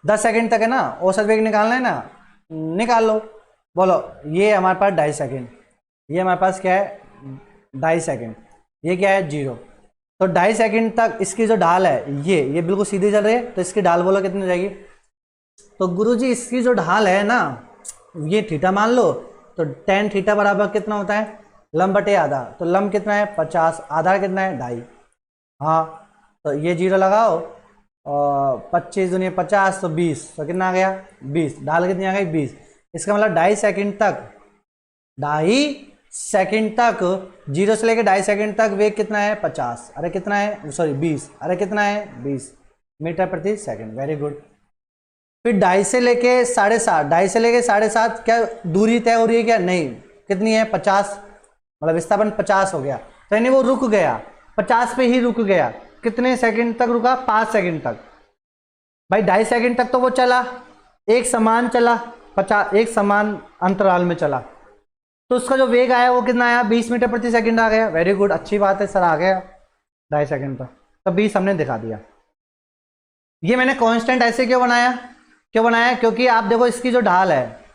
Speaker 1: 10 सेकंड तक है ना, औसत वेग निकालना है ना, निकाल लो। बोलो, ये हमारे पास 2.5 सेकेंड, ये हमारे पास क्या है 2.5 सेकेंड, ये क्या है 0। तो 2.5 सेकेंड तक इसकी जो ढाल है ये बिल्कुल सीधी चल रही है, तो इसकी ढाल बोलो कितनी हो जाएगी। तो गुरुजी इसकी जो ढाल है ना, ये थीटा मान लो, तो tan थीटा बराबर कितना होता है लंब बटे आधा। तो लंब कितना है 50, आधा कितना है 2.5। हाँ तो ये 0 लगाओ और 25 दूनी 50 तो 20, तो कितना आ गया 20। ढाल कितनी आ गई 20। इसका मतलब 2.5 सेकेंड तक, 2.5 सेकेंड तक, 0 से लेके 2.5 सेकेंड तक वेग कितना है 50, अरे कितना है सॉरी 20, अरे कितना है 20 मीटर प्रति सेकेंड। Very good. फिर 2.5 से लेके 7.5, 2.5 से लेके 7.5 क्या दूरी तय हो रही है क्या, नहीं, कितनी है 50, मतलब विस्थापन 50 हो गया। तो यानी वो रुक गया 50 पे ही रुक गया। कितने सेकंड तक रुका 5 सेकंड तक। भाई 2.5 सेकंड तक तो वो चला, एक समान चला, 50 एक समान अंतराल में चला, तो उसका जो वेग आया वो कितना आया 20 मीटर प्रति सेकंड आ गया। वेरी गुड, अच्छी बात है सर, आ गया 2.5 सेकंड तक, तो 20 हमने दिखा दिया। ये मैंने कांस्टेंट ऐसे क्यों बनाया क्योंकि आप देखो इसकी जो ढाल है,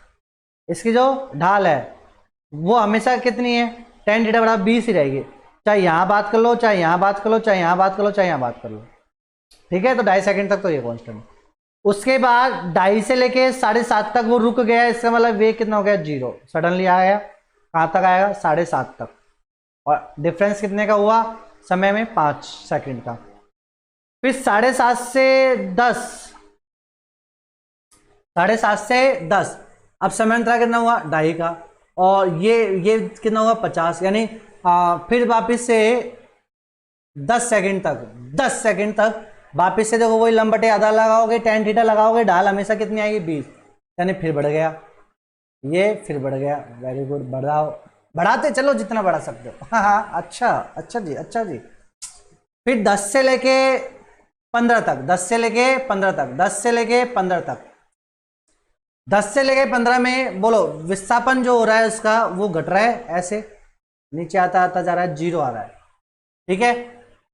Speaker 1: इसकी जो ढाल है वो हमेशा कितनी है tan थीटा बराबर 20 ही रहेगी, चाहे यहाँ बात कर लो, चाहे यहाँ बात कर लो, चाहे यहाँ बात कर लो, चाहे यहाँ बात कर लो, ठीक है। तो 2.5 सेकंड तक तो ये कांस्टेंट। उसके बाद 2.5 से लेके 7.5 तक वो रुक गया, इसका मतलब वेग कितना हो गया 0, सडनली आया कहाँ तक आएगा 7.5 तक, और डिफरेंस कितने का हुआ समय में 5 सेकंड का। फिर 7.5 से 10, 7.5 से 10, अब समय अंतराल कितना हुआ 2.5 का, और ये कितना हुआ 50, यानी फिर वापिस से 10 सेकंड तक, 10 सेकंड तक वापिस से देखो वही लंब बटे आधा लगाओगे, tan थीटा लगाओगे, ढाल हमेशा कितनी आएगी 20, यानी फिर बढ़ गया, ये फिर बढ़ गया। वेरी गुड, बढ़ाओ, बढ़ाते चलो जितना बढ़ा सकते हो। हाँ हाँ, अच्छा जी, अच्छा जी। फिर 10 से लेके 15 तक, 10 से लेके 15 तक, 10 से लेके 15 तक, 10 से लेके 15 में बोलो विस्थापन जो हो रहा है उसका वो घट रहा है, ऐसे नीचे आता आता जा रहा है, 0 आ रहा है, ठीक है।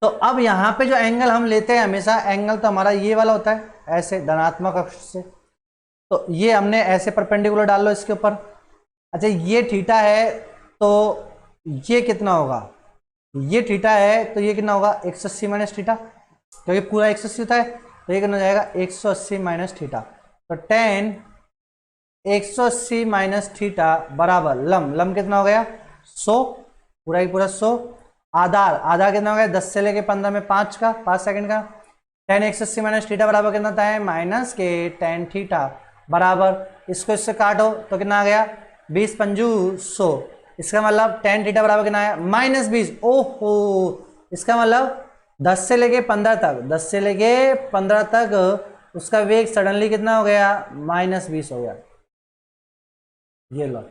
Speaker 1: तो अब यहाँ पे जो एंगल हम लेते हैं हमेशा, एंगल तो हमारा ये वाला होता है, ऐसे धनात्मक अक्ष से, तो ये हमने ऐसे परपेंडिकुलर डाल लो इसके ऊपर। अच्छा ये थीटा है तो ये कितना होगा, ये थीटा है तो ये कितना होगा 180 माइनस थीटा, क्योंकि पूरा 180 होता है, तो ये कितना हो जाएगा 180 माइनस थीटा। तो tan 180 माइनस थीटा बराबर लंब कितना हो गया 100, पूरा ही पूरा 100, आधार कितना हो गया 10 से लेके 15 में 5 सेकंड का। tan 180 माइनस थीटा बराबर कितना होता है माइनस के tan थीटा बराबर, इसको इससे काटो तो कितना आ गया 20 पंजू 100, इसका मतलब tan थीटा बराबर कितना आया -20। ओहो, इसका मतलब 10 से लेके 15 तक, 10 से लेके 15 तक उसका वेग सडनली कितना हो गया -20 हो गया। ये लो,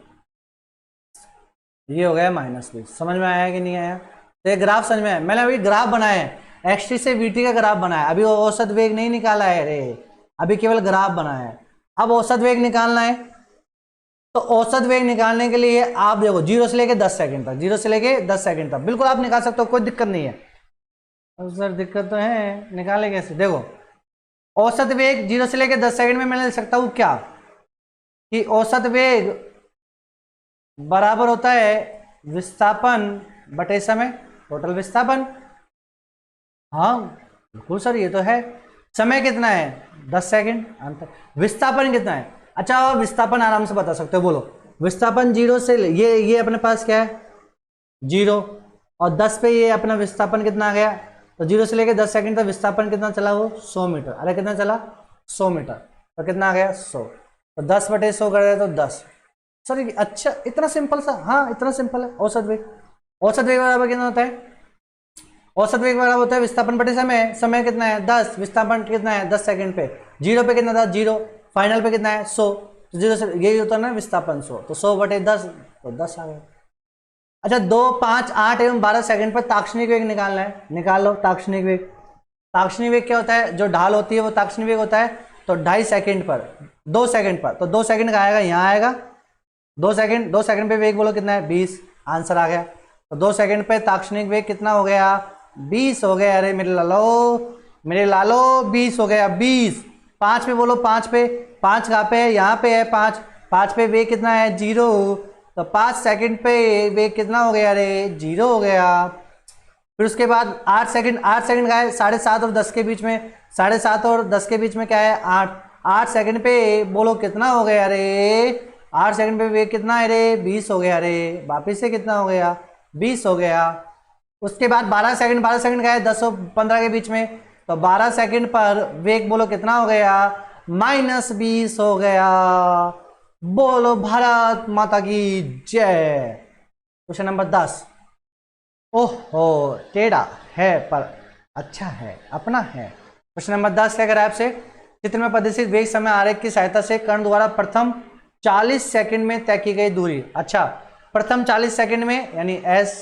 Speaker 1: ये हो गया -20। समझ में आया कि नहीं आया? तो ये ग्राफ समझ में आया? मैंने अभी ग्राफ बनाया है, xt से vt का ग्राफ बनाया, अभी औसत वेग नहीं निकाला है रे, अभी केवल ग्राफ बनाया है। अब औसत वेग निकालना है, तो औसत वेग निकालने के लिए आप देखो 0 से लेके 10 सेकंड तक, 0 से लेके 10 सेकंड तक बिल्कुल आप निकाल सकते हो, कोई दिक्कत नहीं है। सर दिक्कत तो है, निकाले कैसे? देखो औसत वेग 0 से लेके 10 सेकंड में मैं लिख सकता हूं क्या कि औसत वेग बराबर होता है विस्थापन बटे समय, टोटल विस्थापन। हाँ बिल्कुल सर, ये तो है। समय कितना है 10 सेकंड, अंतर विस्थापन कितना है? अच्छा विस्थापन आराम से बता सकते हो, बोलो विस्थापन 0 से ये अपने पास क्या है 0, और 10 पे ये अपना विस्थापन कितना आ गया, तो 0 से लेके 10 सेकंड तक विस्थापन कितना चला वो 100 मीटर। अरे कितना चला 100 मीटर, तो कितना आ गया 100, तो 10 बटे 100 कर दे तो 10। सर अच्छा इतना सिंपल सा? हाँ इतना सिंपल है। औसत वेग बराबर कितना होता है? औसत वेग बराबर होता है विस्थापन बटे समय। समय कितना है 10, विस्थापन कितना है 10 सेकंड पे, 0 पे कितना था 0, फाइनल पे कितना है 100, तो 0 से यही होता है ना विस्थापन 100, तो 100 बटे 10 तो 10 आ गया। अच्छा 2, 5, 8 एवं 12 सेकंड पर ताक्षणिक वेग निकालना है, निकाल लो ताक्षणिक वेग। ताक्षणिक वेग क्या होता है? जो ढाल होती है वो ताक्षणिक वेग होता है। तो 2.5 सेकंड पर, 2 सेकंड पर, तो 2 सेकंड का आएगा यहाँ आएगा 2 सेकंड पे वेग बोलो कितना है 20, आंसर आ गया। तो 2 सेकंड पे ताक्षणिक वेग कितना हो गया 20 हो गया। अरे मेरे लालो 20 हो गया 20। 5 पे बोलो, 5 पे, 5 कहाँ पे है? यहाँ पे है 5, 5 पे वेग कितना है 0, तो 5 सेकंड पे वेग कितना हो गया रे 0 हो गया। फिर उसके बाद 8 सेकंड का है 7.5 और 10 के बीच में, 7.5 और 10 के बीच में क्या है 8 सेकंड पे बोलो कितना हो गया रे 8 सेकंड पे वेग कितना है रे 20 हो गया रे, वापिस से कितना हो गया 20 हो गया। उसके बाद 12 सेकंड का है 10 और 15 के बीच में, तो 12 सेकंड पर वेग बोलो कितना हो गया -20 हो गया। बोलो भारत माता की जय। Question number 10। ओहो टेढ़ा है पर अच्छा है अपना है। क्वेश्चन नंबर 10 क्या करा है आपसे, चित्र में प्रदर्शित वेग समय आरेख की सहायता से कण द्वारा प्रथम 40 सेकंड में तय की गई दूरी। अच्छा प्रथम 40 सेकंड में यानी एस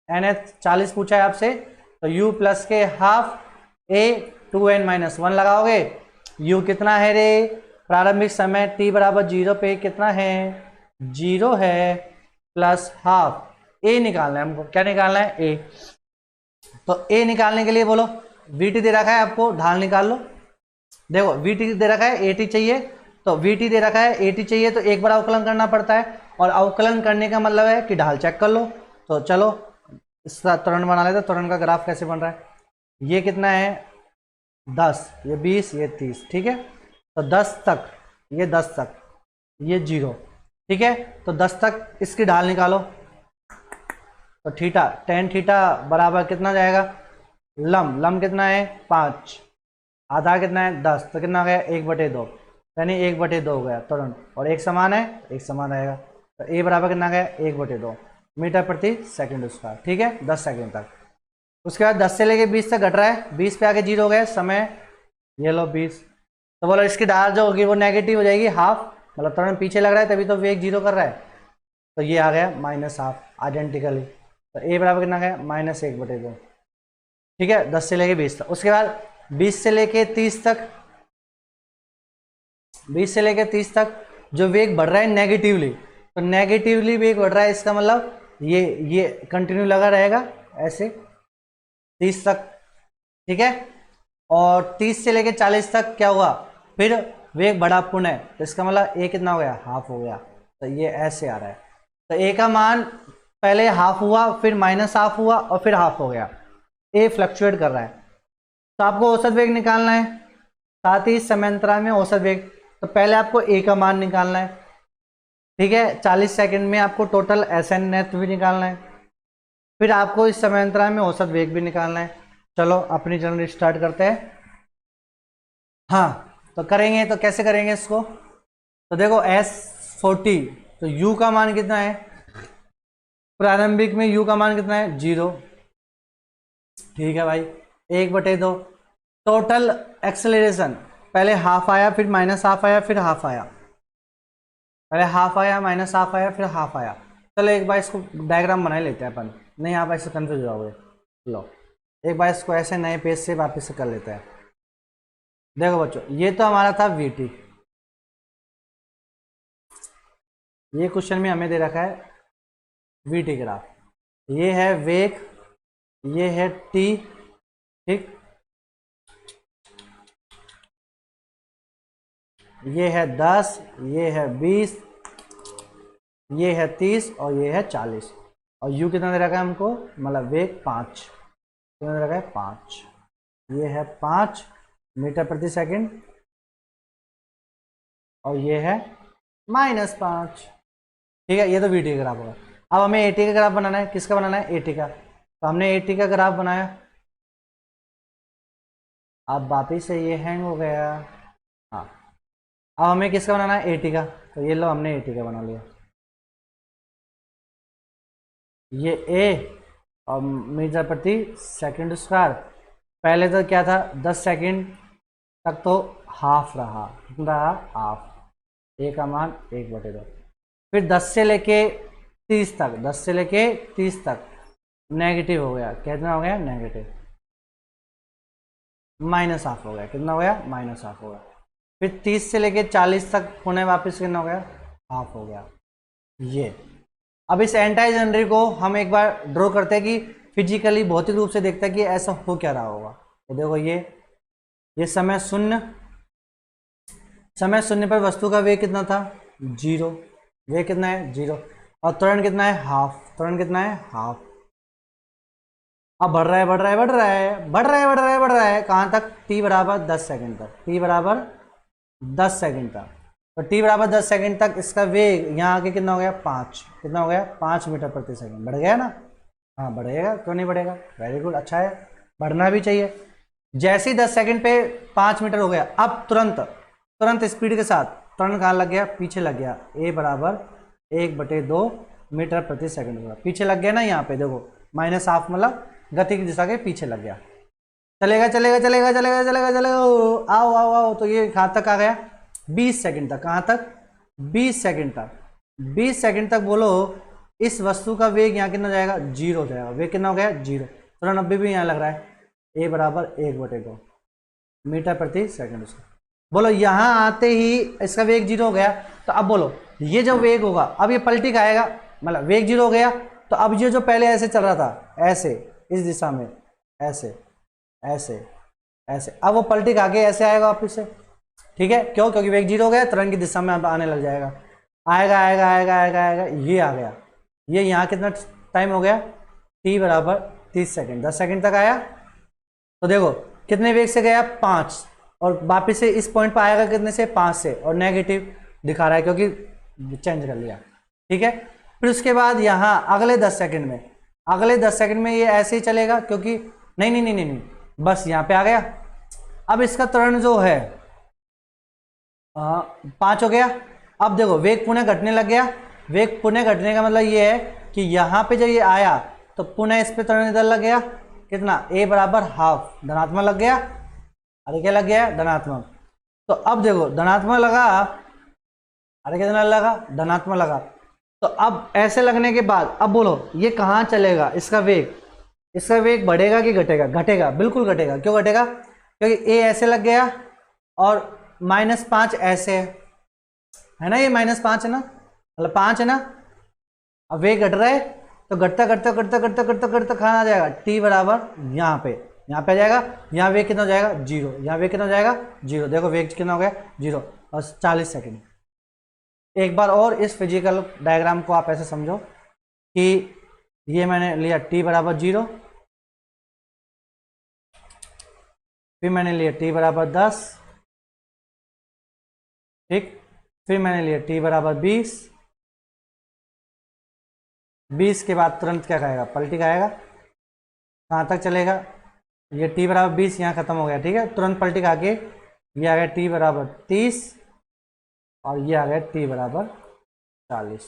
Speaker 1: एन एच 40 पूछा है आपसे, तो u प्लस के हाफ a 2n-1 लगाओगे। u कितना है रे प्रारंभिक समय t बराबर 0 पे कितना है 0 है, प्लस हाफ a निकालना है हमको, क्या निकालना है a। तो a निकालने के लिए बोलो vt दे रखा है आपको, ढाल निकाल लो। देखो vt दे रखा है 80 चाहिए, तो vt दे रखा है 80 चाहिए, तो एक बार अवकलन करना पड़ता है, और अवकलन करने का मतलब है कि ढाल चेक कर लो। तो चलो इसका त्वरण बना लेते, त्वरण का ग्राफ कैसे बन रहा है। ये कितना है 10, ये 20, ये 30, ठीक है। तो 10 तक, ये 10 तक, ये 0, ठीक है। तो 10 तक इसकी ढाल निकालो, तो थीटा tan थीटा बराबर कितना जाएगा, लम कितना है 5, आधा कितना है 10, तो कितना हो गया 1/2, यानी 1/2 हो गया त्वरण, और एक समान है एक समान रहेगा, तो a बराबर कितना गया 1/2 मीटर प्रति सेकंड उसका, ठीक है 10 सेकंड तक। उसके बाद 10 से लेके 20 तक घट रहा है, 20 पे आके 0 हो गया समय, ये लो 20, तो बोलो इसकी ढाल जो होगी वो नेगेटिव हो जाएगी हाफ, मतलब त्वरण पीछे लग रहा है तभी तो वेग 0 कर रहा है, तो ये आ गया -हाफ आइडेंटिकली। तो a बराबर कितना गया -1/2, ठीक है 10 से लेके 20 तक। उसके बाद 20 से लेके 30 तक, 20 से लेके 30 तक जो वेग बढ़ रहा है नेगेटिवली, तो नेगेटिवली वेग बढ़ रहा है, इसका मतलब ये कंटिन्यू लगा रहेगा ऐसे 30 तक, ठीक है। और 30 से लेके 40 तक क्या हुआ, फिर वेग बढ़ा पुनः, तो इसका मतलब a कितना हो गया हाफ हो गया, तो ये ऐसे आ रहा है। तो a का मान पहले हाफ हुआ, फिर -हाफ हुआ, और फिर हाफ हो गया, a फ्लक्चुएट कर रहा है। तो आपको औसत वेग निकालना है, साथ ही समांतराल में औसत वेग, तो पहले आपको a का मान निकालना है, ठीक है। 40 सेकंड में आपको टोटल SN नेट भी निकालना है, फिर आपको इस समांतराल में औसत वेग भी निकालना है। चलो अपनी जर्नी स्टार्ट करते हैं। हाँ तो करेंगे, तो कैसे करेंगे इसको, तो देखो S40, तो u का मान कितना है प्रारंभिक में, u का मान कितना है 0, ठीक है भाई 1/2। टोटल एक्सेलरेशन पहले हाफ आया, फिर -हाफ आया, फिर हाफ आया, पहले हाफ आया -हाफ आया, फिर हाफ आया। चलो एक बार इसको डायग्राम बना लेते हैं अपन, नहीं आप ऐसे कंफ्यूज हो जाओगे। लो एक बार इसको ऐसे नए पेज से वापस से कर लेते हैं। देखो बच्चों ये तो हमारा था VT, ये क्वेश्चन में हमें दे रखा है VT ग्राफ, ये है वेग, ये है T, ठीक, ये है 10, ये है 20, ये है 30, और ये है 40, और u कितना दे रखा है हमको, मतलब वेग 5, कितना दे रखा है 5, ये है 5 मीटर प्रति सेकंड, और ये है -5, ठीक है। ये तो VT का ग्राफ होगा। अब हमें AT का ग्राफ बनाना है, किसका बनाना है AT का, तो हमने AT का ग्राफ बनाया। अब वापिस से ये हैंग हो गया, हाँ अब हमें किसका बनाना है AT का, तो ये लो हमने AT का बना लिया, ये A और मीटर प्रति सेकंड स्क्वायर, पहले तो क्या था 10 सेकंड तक तो हाफ रहा, कितना रहा हाफ, A का मान 1/2। फिर 10 से लेके 30 तक, 10 से लेके 30 तक नेगेटिव हो गया, कितना हो गया नेगेटिव, -हाफ हो गया, कितना हो गया -हाफ हो गया। फिर 30 से लेके 40 तक पुनः वापस कितना हो गया हाफ हो गया। ये अब इस एंटाई जनरी को हम एक बार ड्रॉ करते हैं कि फिजिकली भौतिक रूप से देखते हैं कि ऐसा हो क्या रहा होगा। तो देखो ये समय शून्य, समय शून्य पर वस्तु का वेग कितना था जीरो, वेग कितना है 0, और त्वरण कितना है हाफ, त्वरण कितना है हाफ। अब बढ़ रहा है बढ़ रहा है बढ़ रहा है बढ़ रहा है बढ़ रहा है बढ़ रहा है, कहाँ तक, t बराबर 10 सेकंड तक, t बराबर 10 सेकंड तक। तो t बराबर 10 सेकंड तक इसका वेग यहाँ आके कितना हो गया 5, कितना हो गया 5 मीटर प्रति सेकंड, बढ़ गया ना। हाँ बढ़ेगा, क्यों नहीं बढ़ेगा, वेरी गुड, अच्छा है, बढ़ना भी चाहिए। जैसे ही 10 सेकंड पे 5 मीटर हो गया, अब तुरंत तुरंत स्पीड के साथ तुरंत कहाँ लग गया, पीछे लग गया, a बराबर 1/2 मीटर प्रति सेकंड होगा, पीछे लग गया ना, यहाँ पे देखो माइनस हाफ, मतलब गति की दिशा के पीछे लग गया। चलेगा चलेगा चलेगा चलेगा चलेगा चलेगा, आओ आओ आओ, तो ये कहाँ तक आ गया 20 सेकंड तक, कहाँ तक 20 सेकंड तक, 20 सेकंड तक बोलो इस वस्तु का वेग यहाँ कितना जाएगा 0 हो जाएगा, वेग कितना हो गया 0, तुरंत अभी भी यहाँ लग रहा है a बराबर 1/2 मीटर प्रति सेकंड। बोलो यहाँ आते ही इसका वेग 0 हो गया, तो अब बोलो ये जो वेग होगा अब ये पलटी खाएगा, मतलब वेग 0 हो गया, तो अब ये जो पहले ऐसे चल रहा था, ऐसे इस दिशा में, ऐसे ऐसे ऐसे, अब वो पलटी खा के ऐसे आएगा वापिस से, ठीक है, क्यों, क्योंकि वेग 0 हो गया, तरंग की दिशा में अब आने लग जाएगा, आएगा आएगा आएगा आएगा आएगा, ये आ गया, ये यहाँ कितना टाइम हो गया t बराबर 30 सेकंड, 10 सेकंड तक आया। तो देखो कितने वेग से गया 5, और वापिस से इस पॉइंट पर आएगा कितने से 5 से, और नेगेटिव दिखा रहा है क्योंकि चेंज कर लिया, ठीक है। फिर उसके बाद यहाँ अगले 10 सेकंड में, अगले 10 सेकंड में ये ऐसे ही चलेगा, क्योंकि नहीं नहीं नहीं नहीं, नहीं बस यहाँ पे आ गया। अब इसका त्वरण जो है 5 हो गया। अब देखो वेग पुनः घटने लग गया, वेग पुनः घटने का मतलब ये है कि यहाँ पे जब ये आया तो पुनः इस पे त्वरण इधर लग गया, कितना a बराबर हाफ, धनात्मक लग गया, अरे क्या लग गया धनात्मक। तो अब देखो धनात्मक लगा, अरे कितना लगा धनात्मक लगा, तो अब ऐसे लगने के बाद अब बोलो ये कहाँ चलेगा, इसका वेग बढ़ेगा कि घटेगा, घटेगा, बिल्कुल घटेगा, क्यों घटेगा, क्योंकि a ऐसे लग गया और -5 ऐसे है ना, ये -5 है ना, मतलब 5 है ना, अब वेग घट रहा है, तो घटता घटता घटता घटता घटता घटता कहाँ आ जाएगा t बराबर यहाँ पे आ जाएगा, यहाँ वेग कितना हो जाएगा 0, यहाँ वेग कितना हो जाएगा 0, देखो वेग कितना हो गया 0, और 40 सेकंड। एक बार और इस फिजिकल डायग्राम को आप ऐसे समझो कि ये मैंने लिया t बराबर 0, फिर मैंने लिया t बराबर 10, ठीक, फिर मैंने लिया t बराबर 20, 20 के बाद तुरंत क्या खाएगा पलटी खाएगा, कहाँ तक चलेगा, ये t बराबर 20 यहाँ खत्म हो गया, ठीक है, तुरंत पलटी खा के ये आ गया t बराबर 30, और ये आ गया t बराबर 40,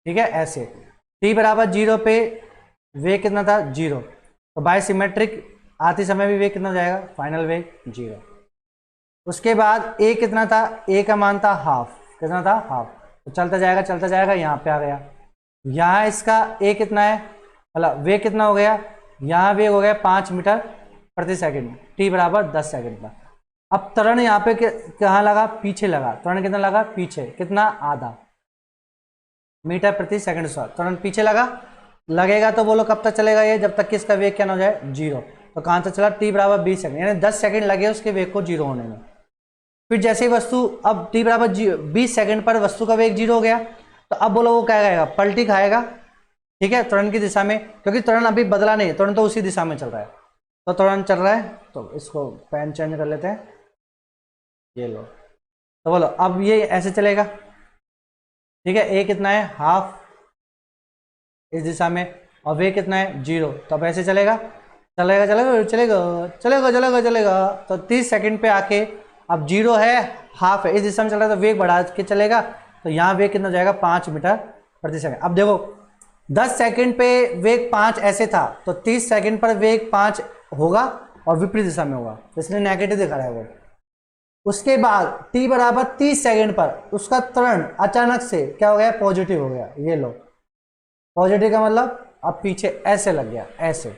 Speaker 1: ठीक है। ऐसे t बराबर 0 पे वेग कितना था 0, तो बाय सिमेट्रिक आते समय भी वेग कितना हो जाएगा, फाइनल वेग 0। उसके बाद a कितना था, a का मान था हाफ, कितना था हाफ, तो चलता जाएगा यहाँ पे आ गया, यहाँ इसका a कितना है, मतलब वेग कितना हो गया, यहाँ वेग हो गया 5 मीटर प्रति सेकंड, t बराबर 10 सेकंड पर। अब त्वरण यहाँ पे कहाँ लगा, पीछे लगा, त्वरण कितना लगा पीछे, कितना आधा मीटर प्रति सेकंड स्क्वायर, त्वरण पीछे लगा, लगेगा तो बोलो कब तक चलेगा ये, जब तक कि इसका वेग क्या ना हो जाए 0, तो कहाँ तक चला t बराबर 20 सेकंड, यानी 10 सेकंड लगे उसके वेग को 0 होने में। फिर जैसे ही वस्तु अब t बराबर 20 सेकंड पर वस्तु का वेग 0 हो गया, तो अब बोलो वो क्या करेगा, पलटी खाएगा, ठीक है, त्वरण की दिशा में, क्योंकि त्वरण अभी बदला नहीं, त्वरण तो उसी दिशा में चल रहा है, तो त्वरण चल रहा है, तो इसको पेन चेंज कर लेते हैं, ये लो, तो बोलो अब ये ऐसे चलेगा, ठीक है, a कितना है हाफ इस दिशा में, और वेग कितना है 0, तो अब ऐसे चलेगा चलेगा चलेगा चलेगा चलेगा चलेगा चलेगा, तो 30 सेकंड पे आके अब 0 है हाफ है इस दिशा में चल रहा है, तो वेग बढ़ा के चलेगा, तो यहाँ वेग कितना हो जाएगा 5 मीटर प्रति सेकंड। अब देखो 10 सेकंड पे वेग 5 ऐसे था, तो 30 सेकंड पर वेग 5 होगा और विपरीत दिशा में होगा, इसलिए नेगेटिव दिखा रहा है वो। उसके बाद t बराबर 30 सेकंड पर उसका त्वरण अचानक से क्या हो गया, पॉजिटिव हो गया, ये लो, पॉजिटिव का मतलब अब पीछे ऐसे लग गया, ऐसे,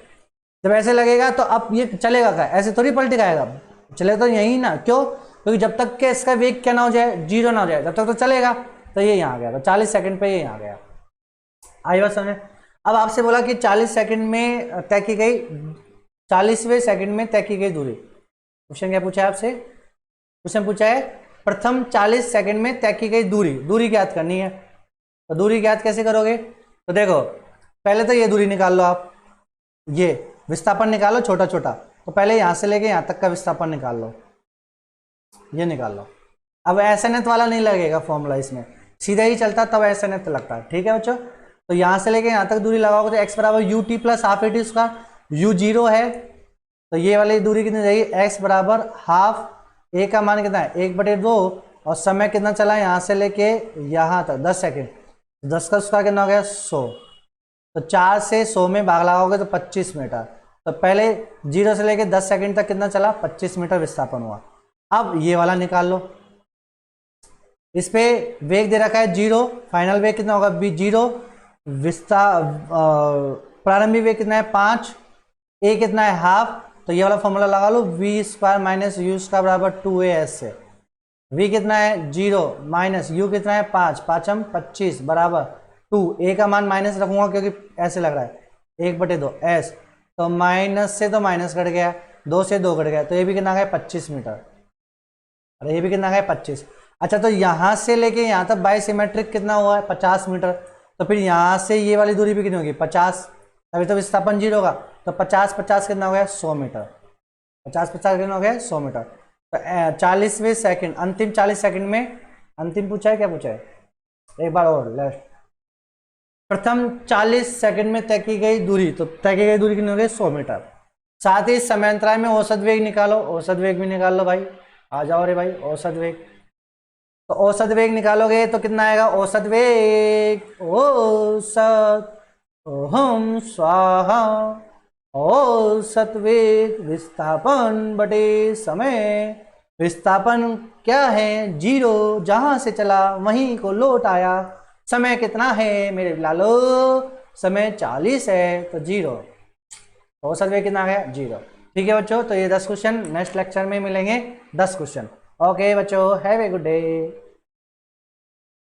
Speaker 1: जब ऐसे लगेगा तो अब ये चलेगा क्या, ऐसे थोड़ी पलटी खाएगा, चलेगा तो यही ना, क्यों, क्योंकि जब तक के इसका वेग क्या ना हो जाए 0 ना हो जाए तब तक तो चलेगा, तो ये यहाँ आ गया, तो 40 सेकंड पे ये यहाँ आ गया। आई बात समझ। अब आपसे बोला कि 40 सेकंड में तय की गई, 40वें सेकंड में तय की गई दूरी, क्वेश्चन क्या पूछा है आपसे, क्वेश्चन पूछा है प्रथम 40 सेकंड में तय की गई दूरी ज्ञात करनी है। तो दूरी ज्ञात कैसे करोगे? तो देखो पहले तो ये दूरी निकाल लो, आप ये विस्थापन निकालो छोटा छोटा। तो पहले यहां से लेके यहां तक का विस्थापन निकाल लो, ये निकाल लो। अब एसएनएथ वाला नहीं लगेगा फॉर्मूला, इसमें सीधा ही चलता तब एसएनएथ लगता है। ठीक है बच्चों, तो यहां से लेके यहां तक दूरी लगाओगे तो एक्स बराबर U T plus half A T square, you 0 है तो ये वाली दूरी कितनी जाएगी? एक्स बराबर हाफ, ए का मान कितना है 1/2, और समय कितना चला यहां से लेके यहां तक 10 सेकेंड, 10 का स्क्वायर कितना हो गया 100। तो 4 से 100 में भाग लगाओगे तो 25 मीटर। तो पहले 0 से लेके 10 सेकेंड तक कितना चला? 25 मीटर विस्थापन हुआ। अब ये वाला निकाल लो, इस पे वेग दे रखा है 0, फाइनल वेग कितना होगा v0, प्रारंभिक वेग कितना है 5, ए कितना है हाफ, तो ये वाला फॉर्मूला लगा लो v square minus you square बराबर 2as से। v कितना है 0 माइनस u कितना है 5, 5 25 बराबर 2, ए का मान माइनस रखूंगा क्योंकि ऐसे लग रहा है 1/2 s, तो माइनस से तो माइनस कट गया, 2 से 2 कट गया, तो ये भी कितना गया 25 मीटर। अरे ये भी कितना गया 25। अच्छा तो यहां से लेके यहां तक बाई सिमेट्रिक कितना हुआ है 50 मीटर, तो फिर यहां से ये वाली दूरी भी कितनी होगी 50, तभी तो विस्थापन 0 होगा। तो 50 कितना हो गया 100 मीटर, 50 कितना हो गया 100 मीटर। तो 40वें सेकंड, अंतिम 40 सेकंड में, अंतिम पूछा है क्या पूछा है एक बार और लास्ट, प्रथम 40 सेकंड में तय की गई दूरी, तो तय की गई दूरी कितनी हो गई 100 मीटर। साथ ही समयांतराल में औसत वेग निकालो, औसत वेग भी निकाल लो भाई, आ जाओ रे भाई औसत वेग। तो औसत वेग निकालोगे तो कितना आएगा औसत वेग, औसत ओहम स्वाहा, औसत वेग विस्थापन बटे समय। विस्थापन क्या है 0, जहां से चला वहीं को लौट आया। समय कितना है मेरे लालो? समय 40 है तो 0, औसत वेग कितना आ गया 0। ठीक है बच्चों, तो ये 10 क्वेश्चन नेक्स्ट लेक्चर में मिलेंगे, 10 क्वेश्चन। ओके बच्चों, हैव ए गुड डे।